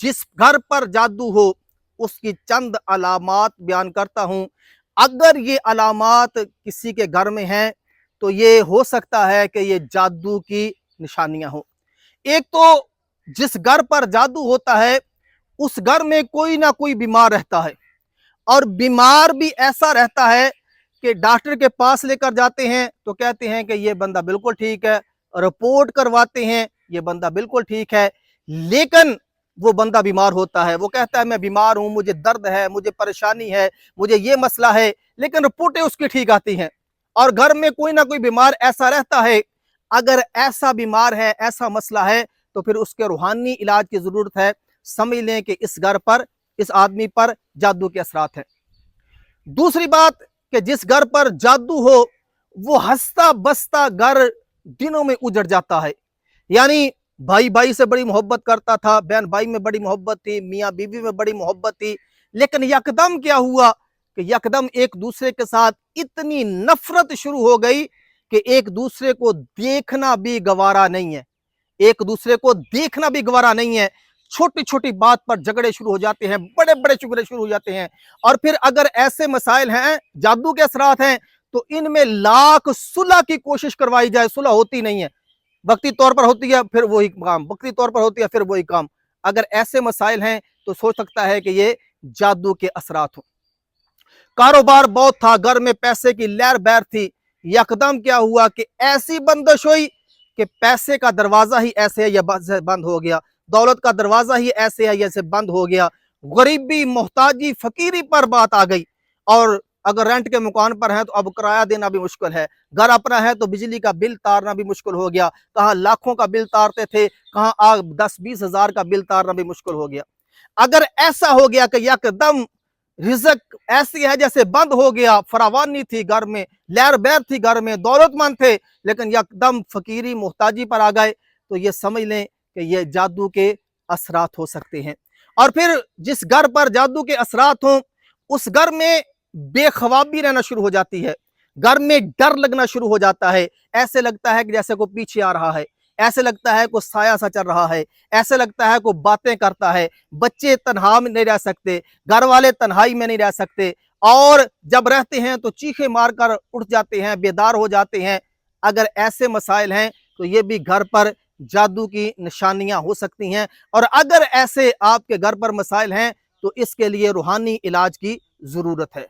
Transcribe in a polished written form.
जिस घर पर जादू हो उसकी चंद अलामात बयान करता हूँ। अगर ये अलामात किसी के घर में हैं तो ये हो सकता है कि ये जादू की निशानियां हो। एक तो जिस घर पर जादू होता है उस घर में कोई ना कोई बीमार रहता है, और बीमार भी ऐसा रहता है कि डॉक्टर के पास लेकर जाते हैं तो कहते हैं कि ये बंदा बिल्कुल ठीक है, रिपोर्ट करवाते हैं ये बंदा बिल्कुल ठीक है, लेकिन वो बंदा बीमार होता है। वो कहता है मैं बीमार हूं, मुझे दर्द है, मुझे परेशानी है, मुझे ये मसला है, लेकिन रिपोर्टें उसकी ठीक आती हैं। और घर में कोई ना कोई बीमार ऐसा रहता है। अगर ऐसा बीमार है, ऐसा मसला है, तो फिर उसके रूहानी इलाज की जरूरत है। समझ लें कि इस घर पर, इस आदमी पर जादू के असरात हैं। दूसरी बात कि जिस घर पर जादू हो वो हंसता बसता घर दिनों में उजड़ जाता है। यानी भाई भाई से बड़ी मोहब्बत करता था, बहन भाई में बड़ी मोहब्बत थी, मियाँ बीवी में बड़ी मोहब्बत थी, लेकिन यकदम क्या हुआ कि यकदम एक दूसरे के साथ इतनी नफरत शुरू हो गई कि एक दूसरे को देखना भी गवारा नहीं है, एक दूसरे को देखना भी गवारा नहीं है। छोटी छोटी बात पर झगड़े शुरू हो जाते हैं, बड़े बड़े झगड़े शुरू हो जाते हैं। और फिर अगर ऐसे मसाइल हैं, जादू के असरात हैं, तो इनमें लाख सुलह की कोशिश करवाई जाए, सुलह होती नहीं है। वक्ती तौर पर होती है फिर वही काम, वक्ती तौर पर होती है फिर वही काम। अगर ऐसे मसाइल हैं तो सोच सकता है कि ये जादू के असरात हो। कारोबार बहुत था, घर में पैसे की लहर बहर थी, यकदम क्या हुआ कि ऐसी बंदिश हुई कि पैसे का दरवाजा ही ऐसे है या बंद हो गया, दौलत का दरवाजा ही ऐसे है जैसे बंद हो गया। गरीबी, मोहताजी, फकीरी पर बात आ गई। और अगर रेंट के मकान पर है तो अब किराया देना भी मुश्किल है, घर अपना है तो बिजली का बिल तारना भी मुश्किल हो गया। कहाँ लाखों का बिल तारते थे, कहाँ 10-20 हजार का बिल तारना भी मुश्किल हो गया। अगर ऐसा हो गया कि यकदम रिज़्क ऐसी है जैसे बंद हो गया, फरावानी थी घर में, लहर बहर थी घर में, दौलतमंद थे, लेकिन यकदम फकीरी मोहताजी पर आ गए, तो ये समझ लें कि ये जादू के असरात हो सकते हैं। और फिर जिस घर पर जादू के असरात हों उस घर में बेखवाबी रहना शुरू हो जाती है, घर में डर लगना शुरू हो जाता है। ऐसे लगता है कि जैसे कोई पीछे आ रहा है, ऐसे लगता है कोई साया सा चल रहा है, ऐसे लगता है कोई बातें करता है। बच्चे तन्हा में नहीं रह सकते, घर वाले तन्हाई में नहीं रह सकते, और जब रहते हैं तो चीखे मारकर उठ जाते हैं, बेदार हो जाते हैं। अगर ऐसे मसाइल हैं तो ये भी घर पर जादू की निशानियां हो सकती हैं। और अगर ऐसे आपके घर पर मसाइल हैं तो इसके लिए रूहानी इलाज की जरूरत है।